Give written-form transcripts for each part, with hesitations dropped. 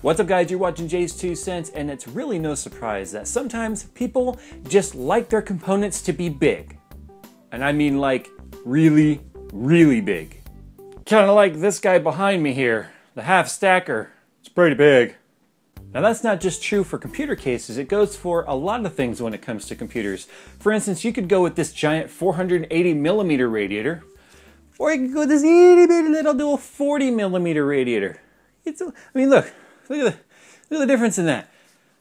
What's up guys, you're watching JayzTwoCents, and it's really no surprise that sometimes people just like their components to be big. And I mean like really, really big. Kind of like this guy behind me here, the half stacker. It's pretty big. Now that's not just true for computer cases, it goes for a lot of things when it comes to computers. For instance, you could go with this giant 480mm radiator, or you could go with this itty bitty little dual 40mm radiator. Look at the difference in that.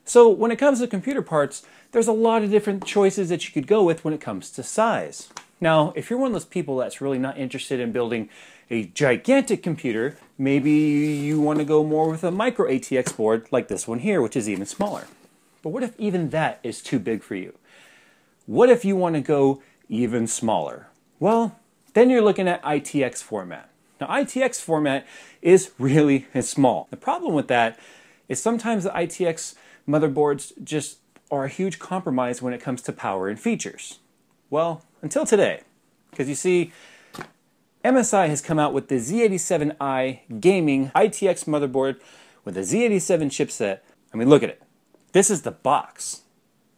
So when it comes to computer parts, there's a lot of different choices that you could go with when it comes to size. Now, if you're one of those people that's really not interested in building a gigantic computer, maybe you want to go more with a micro ATX board like this one here, which is even smaller. But what if even that is too big for you? What if you want to go even smaller? Well, then you're looking at ITX format. Now, ITX format is really small. The problem with that is sometimes the ITX motherboards just are a huge compromise when it comes to power and features. Well, until today, because you see, MSI has come out with the Z87I-GAMING ITX motherboard with a Z87 chipset. I mean, look at it. This is the box.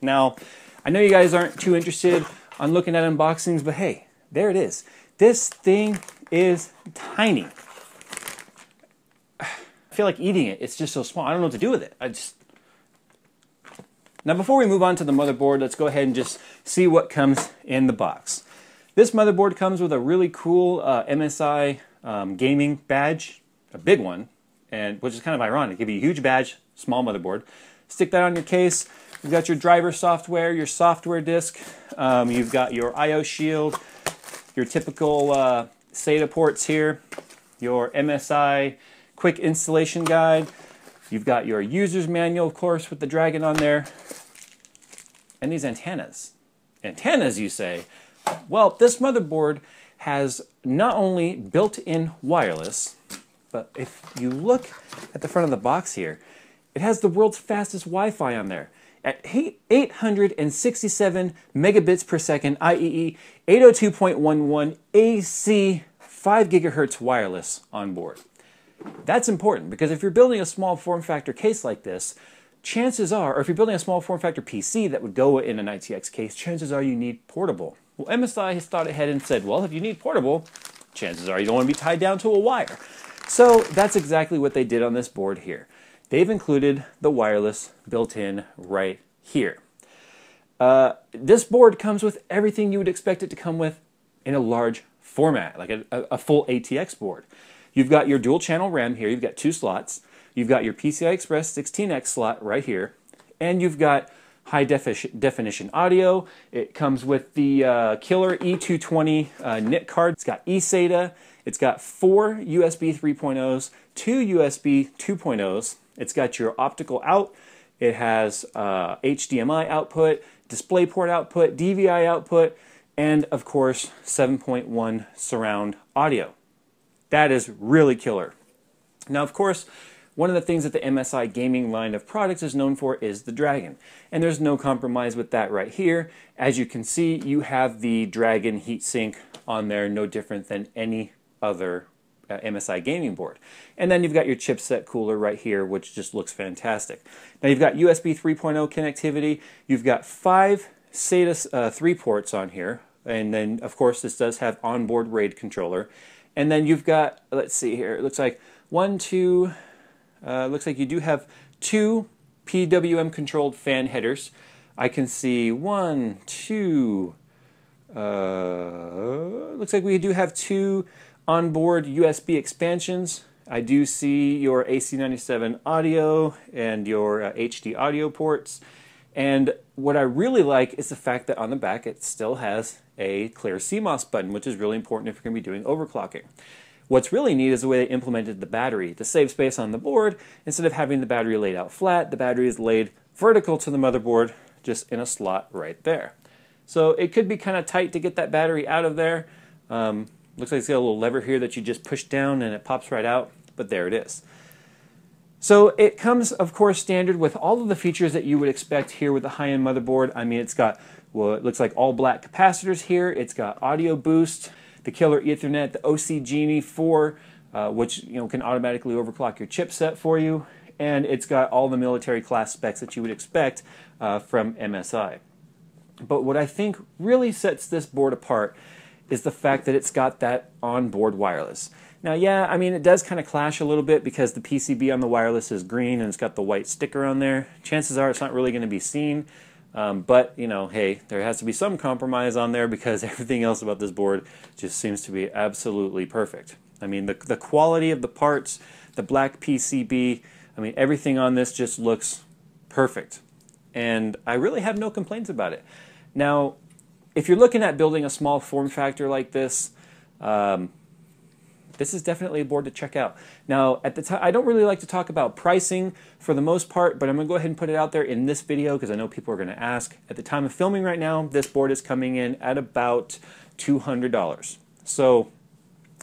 Now, I know you guys aren't too interested on looking at unboxings, but hey, there it is. This thing is tiny. I feel like eating it. It's just so small. I don't know what to do with it. Now before we move on to the motherboard, let's go ahead and just see what comes in the box. This motherboard comes with a really cool MSI gaming badge, a big one, and which is kind of ironic. Give you a huge badge, small motherboard. Stick that on your case. You've got your driver software, your software disk. You've got your I/O shield, your typical SATA ports here, your MSI quick installation guide. You've got your user's manual, of course, with the dragon on there. And these antennas. Antennas, you say? Well, this motherboard has not only built-in wireless, but if you look at the front of the box here, it has the world's fastest Wi-Fi on there. At 867 megabits per second, IEEE 802.11 AC 5 gigahertz wireless on board. That's important because if you're building a small form factor case like this, chances are, or if you're building a small form factor PC that would go in an ITX case, chances are you need portable. Well, MSI has thought ahead and said, well, if you need portable, chances are you don't want to be tied down to a wire. So that's exactly what they did on this board here. They've included the wireless built in right here. This board comes with everything you would expect it to come with in a large format, like a full ATX board. You've got your dual channel RAM here, you've got 2 slots, you've got your PCI Express 16X slot right here, and you've got high definition audio. It comes with the killer E220 NIC card. It's got eSATA, it's got 4 USB 3.0s, 2 USB 2.0s, it's got your optical out, it has HDMI output, DisplayPort output, DVI output, and of course 7.1 surround audio. That is really killer. Now, of course, one of the things that the MSI gaming line of products is known for is the Dragon. And there's no compromise with that right here. As you can see, you have the Dragon heatsink on there, no different than any other MSI gaming board. And then you've got your chipset cooler right here, which just looks fantastic. Now you've got USB 3.0 connectivity. You've got 5 SATA 3 ports on here. And then, of course, this does have onboard RAID controller. And then you've got, let's see here, it looks like looks like you do have 2 PWM controlled fan headers. I can see 1, 2, looks like we do have 2 onboard USB expansions. I do see your AC97 audio and your HD audio ports. And what I really like is the fact that on the back it still has a clear CMOS button, which is really important if you're going to be doing overclocking. What's really neat is the way they implemented the battery. To save space on the board, instead of having the battery laid out flat, the battery is laid vertical to the motherboard, just in a slot right there. So it could be kind of tight to get that battery out of there. Looks like it's got a little lever here that you just push down and it pops right out, but there it is. So it comes, of course, standard with all of the features that you would expect here with a high-end motherboard. I mean, it's got, well, it looks like all black capacitors here. It's got audio boost, the killer Ethernet, the OC Genie 4, which can automatically overclock your chipset for you. and it's got all the military class specs that you would expect from MSI. But what I think really sets this board apart is the fact that it's got that onboard wireless. Now, yeah, I mean, it does kind of clash a little bit because the PCB on the wireless is green and it's got the white sticker on there. Chances are it's not really going to be seen, but, you know, hey, there has to be some compromise on there because everything else about this board just seems to be absolutely perfect. I mean, the quality of the parts, the black PCB, I mean, everything on this just looks perfect. And I really have no complaints about it. Now, if you're looking at building a small form factor like this, this is definitely a board to check out. Now, at the time, I don't really like to talk about pricing for the most part, but I'm going to go ahead and put it out there in this video because I know people are going to ask. At the time of filming right now, this board is coming in at about $200. So,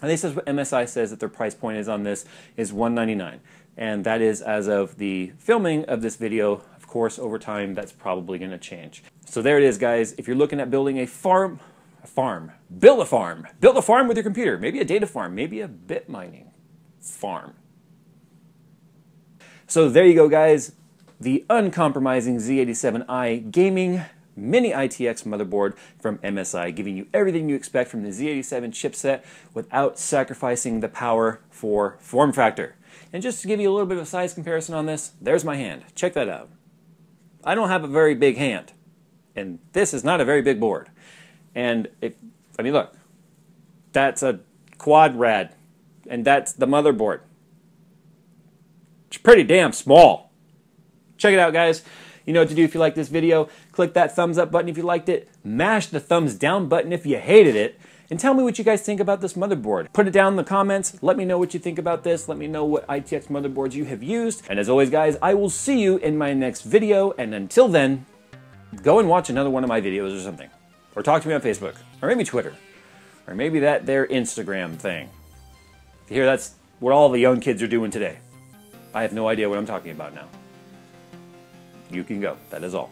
this is what MSI says that their price point is on this is $199, and that is as of the filming of this video. Of course, over time, that's probably going to change. So there it is, guys. If you're looking at building a farm, build a farm with your computer, maybe a data farm, maybe a bit mining farm. So there you go, guys. The uncompromising Z87I gaming mini-ITX motherboard from MSI, giving you everything you expect from the Z87 chipset without sacrificing the power for form factor. And just to give you a little bit of a size comparison on this, there's my hand. Check that out. I don't have a very big hand, and this is not a very big board. And I mean, look, that's a quad rad, and that's the motherboard. It's pretty damn small. Check it out, guys. You know what to do if you like this video. Click that thumbs up button if you liked it. Mash the thumbs down button if you hated it. And tell me what you guys think about this motherboard. Put it down in the comments. Let me know what you think about this. Let me know what ITX motherboards you have used. And as always, guys, I will see you in my next video. And until then, go and watch another one of my videos or something. Or talk to me on Facebook. Or maybe Twitter. Or maybe that their Instagram thing. You hear that's what all the young kids are doing today. I have no idea what I'm talking about now. You can go. That is all.